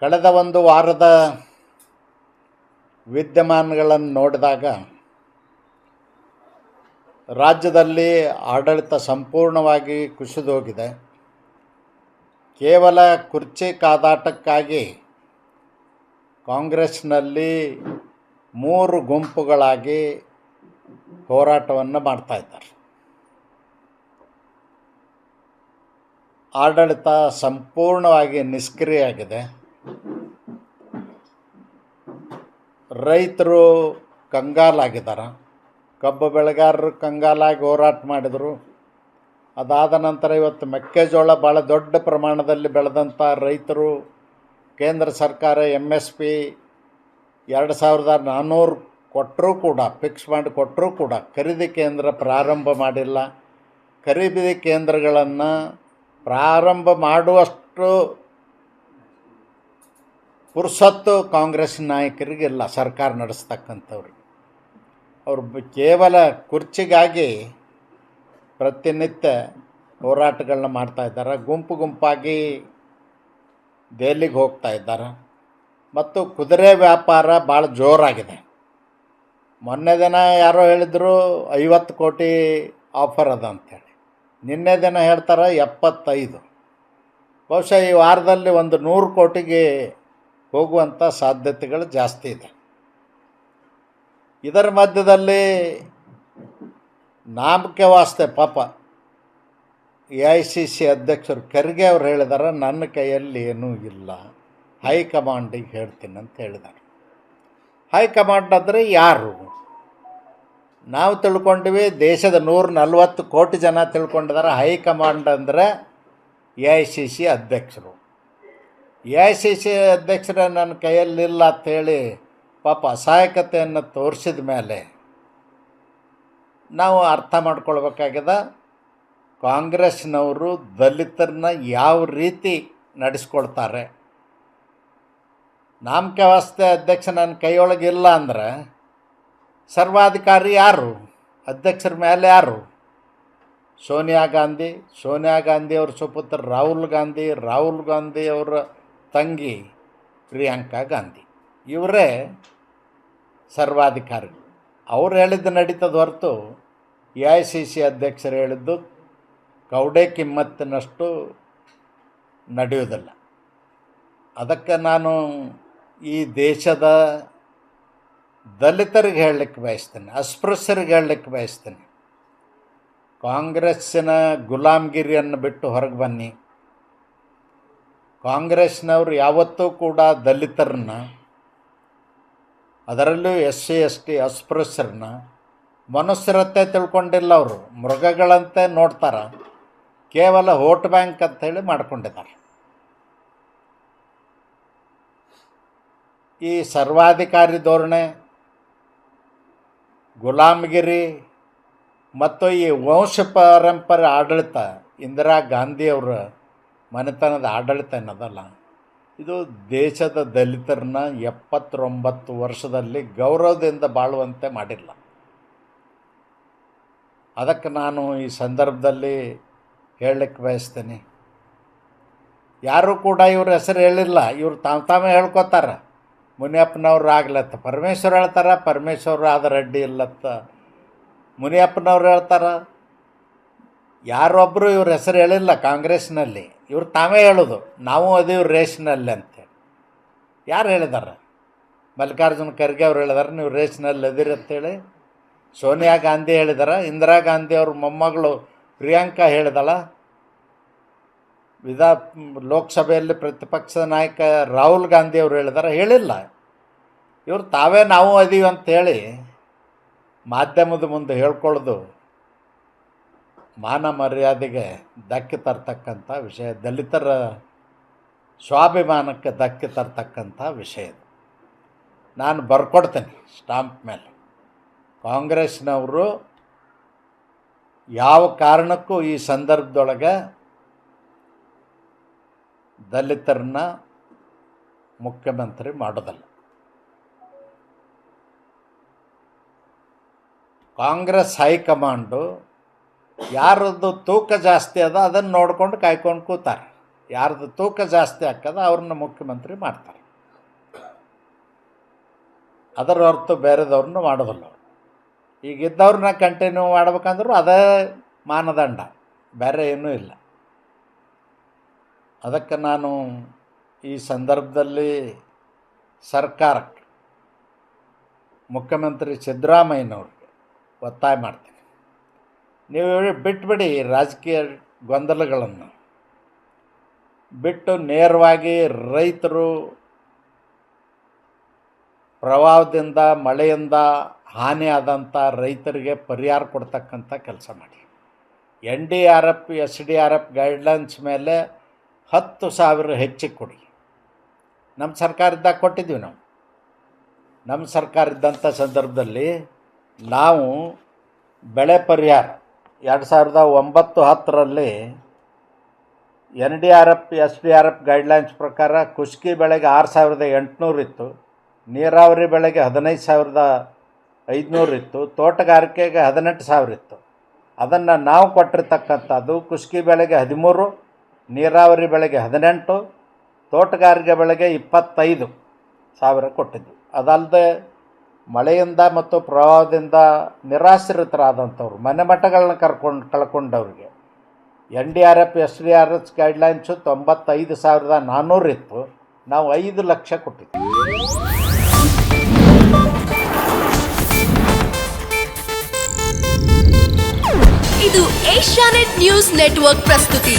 ಕಳೆದ ಒಂದು ವಾರದ ವಿದ್ಯಮಾನಗಳನ್ನು ನೋಡಿದಾಗ ರಾಜ್ಯದಲ್ಲಿ ಆಡಳಿತ ಸಂಪೂರ್ಣವಾಗಿ ಕುಸಿದೋಗಿದೆ. ಕೇವಲ ಕುರ್ಚಿ ಕಾದಾಟಕ್ಕಾಗಿ ಕಾಂಗ್ರೆಸ್ನಲ್ಲಿ 3 ಗುಂಪುಗಳಾಗಿ ಹೋರಾಟವನ್ನು ಮಾಡ್ತಾಯಿದ್ದಾರೆ. ಆಡಳಿತ ಸಂಪೂರ್ಣವಾಗಿ ನಿಷ್ಕ್ರಿಯ ಆಗಿದೆ. ರೈತರು ಕಂಗಾಲಾಗಿದ್ದಾರೆ. ಕಬ್ಬು ಬೆಳೆಗಾರರು ಕಂಗಾಲಾಗಿ ಹೋರಾಟ ಮಾಡಿದರು. ಅದಾದ ನಂತರ ಇವತ್ತು ಮೆಕ್ಕೆಜೋಳ ಭಾಳ ದೊಡ್ಡ ಪ್ರಮಾಣದಲ್ಲಿ ಬೆಳೆದಂಥ ರೈತರು ಕೇಂದ್ರ ಸರ್ಕಾರ MSP 2400 ಕೊಟ್ಟರೂ ಕೂಡ, ಫಿಕ್ಸ್ ಮಾಡಿ ಕೊಟ್ಟರೂ ಕೂಡ ಖರೀದಿ ಕೇಂದ್ರ ಪ್ರಾರಂಭ ಮಾಡಿಲ್ಲ. ಖರೀದಿ ಕೇಂದ್ರಗಳನ್ನು ಪ್ರಾರಂಭ ಮಾಡುವಷ್ಟು ಪುರ್ಸತ್ತು ಕಾಂಗ್ರೆಸ್ ನಾಯಕರಿಗಿಲ್ಲ. ಸರ್ಕಾರ ನಡೆಸ್ತಕ್ಕಂಥವ್ರಿಗೆ ಅವರು ಕೇವಲ ಕುರ್ಚಿಗಾಗಿ ಪ್ರತಿನಿತ್ಯ ಹೋರಾಟಗಳನ್ನ ಮಾಡ್ತಾಯಿದ್ದಾರೆ. ಗುಂಪು ಗುಂಪಾಗಿ ದೆಹಲಿಗೆ ಹೋಗ್ತಾ ಇದ್ದಾರೆ. ಮತ್ತು ಕುದುರೆ ವ್ಯಾಪಾರ ಭಾಳ ಜೋರಾಗಿದೆ. ಮೊನ್ನೆ ದಿನ ಯಾರೋ ಹೇಳಿದರು 50 ಕೋಟಿ ಆಫರ್ ಅದ ಅಂಥೇಳಿ. ನಿನ್ನೆ ದಿನ ಹೇಳ್ತಾರೆ 75. ಬಹುಶಃ ಈ ವಾರದಲ್ಲಿ ಒಂದು 100 ಕೋಟಿಗೆ ಹೋಗುವಂಥ ಸಾಧ್ಯತೆಗಳು ಜಾಸ್ತಿ ಇದೆ. ಇದರ ಮಧ್ಯದಲ್ಲಿ ನಾಮಕೆ ವಾಸ್ತೆ ಪಾಪ AICC ಅಧ್ಯಕ್ಷರು ಖರ್ಗೆ ಅವರು ಹೇಳಿದ್ದಾರೆ, ನನ್ನ ಕೈಯಲ್ಲಿ ಏನೂ ಇಲ್ಲ, ಹೈಕಮಾಂಡಿಗೆ ಹೇಳ್ತೀನಿ ಅಂತ ಹೇಳಿದ್ದಾರೆ. ಹೈಕಮಾಂಡ್ ಅಂದರೆ ಯಾರು? ನಾವು ತಿಳ್ಕೊಂಡಿವಿ, ದೇಶದ 140 ಕೋಟಿ ಜನ ತಿಳ್ಕೊಂಡಿದ್ದಾರೆ ಹೈಕಮಾಂಡ್ ಅಂದರೆ AICC ಅಧ್ಯಕ್ಷರು. AICC ಅಧ್ಯಕ್ಷರೇ ನನ್ನ ಕೈಯಲ್ಲಿಲ್ಲ ಅಂಥೇಳಿ ಪಾಪ ಅಸಹಾಯಕತೆಯನ್ನು ತೋರಿಸಿದ ಮೇಲೆ ನಾವು ಅರ್ಥ ಮಾಡ್ಕೊಳ್ಬೇಕಾಗಿದೆ ಕಾಂಗ್ರೆಸ್ನವರು ದಲಿತರನ್ನ ಯಾವ ರೀತಿ ನಡೆಸ್ಕೊಳ್ತಾರೆ. ನಾಮಕೆ ವಾಸ್ತೆ ಅಧ್ಯಕ್ಷ ನನ್ನ ಕೈಯೊಳಗಿಲ್ಲ ಅಂದರೆ ಸರ್ವಾಧಿಕಾರಿ ಯಾರು? ಅಧ್ಯಕ್ಷರ ಮೇಲೆ ಯಾರು? ಸೋನಿಯಾ ಗಾಂಧಿ ಅವ್ರ ಸುಪುತ್ರ ರಾಹುಲ್ ಗಾಂಧಿ ಅವರ ತಂಗಿ ಪ್ರಿಯಾಂಕಾ ಗಾಂಧಿ, ಇವರೇ ಸರ್ವಾಧಿಕಾರಿಗಳು. ಅವ್ರು ಹೇಳಿದ್ದು ನಡೀತದ ಹೊರತು AICC ಅಧ್ಯಕ್ಷರು ಹೇಳಿದ್ದು ಕೌಡೆ ಕಿಮ್ಮತ್ತಿನಷ್ಟು ನಡೆಯೋದಿಲ್ಲ. ಅದಕ್ಕೆ ನಾನು ಈ ದೇಶದ ದಲಿತರಿಗೆ ಹೇಳಲಿಕ್ಕೆ ಬಯಸ್ತೇನೆ, ಅಸ್ಪೃಶ್ಯರಿಗೆ ಹೇಳಲಿಕ್ಕೆ ಬಯಸ್ತೇನೆ, ಕಾಂಗ್ರೆಸ್ಸಿನ ಗುಲಾಮ್ಗಿರಿಯನ್ನು ಬಿಟ್ಟು ಹೊರಗೆ ಬನ್ನಿ. ಕಾಂಗ್ರೆಸ್ನವರು ಯಾವತ್ತೂ ಕೂಡ ದಲಿತರನ್ನ, ಅದರಲ್ಲೂ SC ST ಅಸ್ಪೃಶ್ಯರನ್ನ ಮನುಷ್ಯರತ್ತೆ ತಿಳ್ಕೊಂಡಿಲ್ಲ. ಅವರು ಮೃಗಗಳಂತೆ ನೋಡ್ತಾರೆ. ಕೇವಲ ವೋಟ್ ಬ್ಯಾಂಕ್ ಅಂಥೇಳಿ ಮಾಡ್ಕೊಂಡಿದ್ದಾರೆ. ಈ ಸರ್ವಾಧಿಕಾರಿ ಧೋರಣೆ, ಗುಲಾಮಗಿರಿ ಮತ್ತು ಈ ವಂಶ ಪರಂಪರೆ ಆಡಳಿತ, ಇಂದಿರಾ ಗಾಂಧಿಯವರ ಮನೆತನದ ಆಡಳಿತ ಏನದಲ್ಲ, ಇದು ದೇಶದ ದಲಿತರನ್ನ 79 ವರ್ಷದಲ್ಲಿ ಗೌರವದಿಂದ ಬಾಳುವಂತೆ ಮಾಡಿಲ್ಲ. ಅದಕ್ಕೆ ನಾನು ಈ ಸಂದರ್ಭದಲ್ಲಿ ಹೇಳಲಿಕ್ಕೆ ಬಯಸ್ತೇನೆ, ಯಾರೂ ಕೂಡ ಇವ್ರ ಹೆಸರು ಹೇಳಿಲ್ಲ. ಇವ್ರು ತಾವೇ ಹೇಳ್ಕೊತಾರೆ. ಮುನಿಯಪ್ಪನವ್ರು ಆಗ್ಲತ್ತ ಪರಮೇಶ್ವರ್ ಹೇಳ್ತಾರೆ, ಪರಮೇಶ್ವರ್ ಆದ ರೆಡ್ಡಿ ಇಲ್ಲತ್ತ ಮುನಿಯಪ್ಪನವ್ರು ಹೇಳ್ತಾರೆ. ಯಾರೊಬ್ಬರು ಇವ್ರ ಹೆಸರು ಹೇಳಿಲ್ಲ ಕಾಂಗ್ರೆಸ್ನಲ್ಲಿ. ಇವ್ರು ತಾವೇ ಹೇಳೋದು, ನಾವು ಅದೀವಿ ರೇಸ್ನಲ್ಲಿ ಅಂತೇಳಿ. ಯಾರು ಹೇಳಿದ್ದಾರೆ? ಮಲ್ಲಿಕಾರ್ಜುನ ಖರ್ಗೆ ಅವ್ರು ಹೇಳಿದಾರೆ ನೀವು ರೇಸ್ನಲ್ಲಿ ಅದಿರಿ ಅಂತೇಳಿ. ಸೋನಿಯಾ ಗಾಂಧಿ ಹೇಳಿದಾರೆ. ಇಂದಿರಾ ಗಾಂಧಿ ಅವ್ರ ಮೊಮ್ಮಗಳು ಪ್ರಿಯಾಂಕಾ ಹೇಳಿದಳ. ಲೋಕಸಭೆಯಲ್ಲಿ ಪ್ರತಿಪಕ್ಷದ ನಾಯಕ ರಾಹುಲ್ ಗಾಂಧಿ ಅವರು ಹೇಳಿದಾರೆ, ಹೇಳಿಲ್ಲ. ಇವರು ತಾವೇ ನಾವು ಅದೀವಿ ಅಂಥೇಳಿ ಮಾಧ್ಯಮದ ಮುಂದೆ ಹೇಳ್ಕೊಳ್ಳೋದು ಮಾನ ಮರ್ಯಾದೆಗೆ ಧಕ್ಕೆ ತರ್ತಕ್ಕಂಥ ವಿಷಯ, ದಲಿತರ ಸ್ವಾಭಿಮಾನಕ್ಕೆ ಧಕ್ಕೆ ತರ್ತಕ್ಕಂಥ ವಿಷಯ. ನಾನು ಬರ್ಕೊಡ್ತೇನೆ ಸ್ಟಾಂಪ್ ಮೇಲೆ, ಕಾಂಗ್ರೆಸ್ನವರು ಯಾವ ಕಾರಣಕ್ಕೂ ಈ ಸಂದರ್ಭದೊಳಗೆ ದಲಿತರನ್ನ ಮುಖ್ಯಮಂತ್ರಿ ಮಾಡೋದಲ್ಲ. ಕಾಂಗ್ರೆಸ್ ಹೈಕಮಾಂಡು ಯಾರದ್ದು ತೂಕ ಜಾಸ್ತಿ ಅದ ಅದನ್ನು ನೋಡ್ಕೊಂಡು ಕಾಯ್ಕೊಂಡು ಕೂತಾರೆ. ಯಾರ್ದು ತೂಕ ಜಾಸ್ತಿ ಆಗ್ತದೆ ಅವ್ರನ್ನ ಮುಖ್ಯಮಂತ್ರಿ ಮಾಡ್ತಾರೆ. ಅದರ ಹೊರತು ಬೇರೆದವ್ರನ್ನ ಮಾಡೋದಿಲ್ಲ ಅವರು. ಈಗಿದ್ದವ್ರನ್ನ ಕಂಟಿನ್ಯೂ ಮಾಡ್ಬೇಕಂದ್ರೂ ಅದೇ ಮಾನದಂಡ, ಬೇರೆ ಏನೂ ಇಲ್ಲ. ಅದಕ್ಕೆ ನಾನು ಈ ಸಂದರ್ಭದಲ್ಲಿ ಸರ್ಕಾರಕ್ಕೆ, ಮುಖ್ಯಮಂತ್ರಿ ಸಿದ್ದರಾಮಯ್ಯನವ್ರಿಗೆ ಒತ್ತಾಯ ಮಾಡ್ತೀನಿ, ನೀವು ಬಿಟ್ಬಿಡಿ ರಾಜಕೀಯ ಗೊಂದಲಗಳನ್ನು, ಬಿಟ್ಟು ನೇರವಾಗಿ ರೈತರು ಪ್ರವಾಹದಿಂದ ಮಳೆಯಿಂದ ಹಾನಿ ಆದಂಥ ರೈತರಿಗೆ ಪರಿಹಾರ ಕೊಡ್ತಕ್ಕಂಥ ಕೆಲಸ ಮಾಡಿ. NDRF SDRF ಗೈಡ್ಲೈನ್ಸ್ ಮೇಲೆ 10,000 ಹೆಚ್ಚಿಗೆ ಕೊಡಿ. ನಮ್ಮ ಸರ್ಕಾರದಾಗ ಕೊಟ್ಟಿದ್ದೀವಿ. ನಮ್ಮ ಸರ್ಕಾರ ಇದ್ದಂಥ ಸಂದರ್ಭದಲ್ಲಿ ನಾವು ಬೆಳೆ ಪರಿಹಾರ 2009-10ರಲ್ಲಿ NDRF SDRF ಗೈಡ್ಲೈನ್ಸ್ ಪ್ರಕಾರ ಕುಷ್ಕಿ ಬೆಳೆಗೆ 6,800 ಇತ್ತು, ನೀರಾವರಿ ಬೆಳೆಗೆ 15,500 ಇತ್ತು, ತೋಟಗಾರಿಕೆಗೆ 18,000 ಇತ್ತು. ಅದನ್ನು ನಾವು ಕೊಟ್ಟಿರ್ತಕ್ಕಂಥದ್ದು ಕುಷ್ಕಿ ಬೆಳೆಗೆ 13, ನೀರಾವರಿ ಬೆಳೆಗೆ 18, ತೋಟಗಾರಿಕೆ ಬೆಳೆಗೆ 25,000 ಕೊಟ್ಟಿದ್ದು. ಅದಲ್ಲದೆ ಮಳೆಯಿಂದ ಮತ್ತು ಪ್ರವಾಹದಿಂದ ನಿರಾಶ್ರಿತರಾದಂಥವ್ರು, ಮನೆ ಮಠಗಳನ್ನ ಕಳ್ಕೊಂಡವ್ರಿಗೆ NDRF SDRF ಗೈಡ್ಲೈನ್ಸು 95,400 ಇತ್ತು, ನಾವು 5 ಲಕ್ಷ ಕೊಟ್ಟಿದ್ವಿ. ಇದು ಏಷ್ಯಾನೆಟ್ ನ್ಯೂಸ್ ನೆಟ್ವರ್ಕ್ ಪ್ರಸ್ತುತಿ.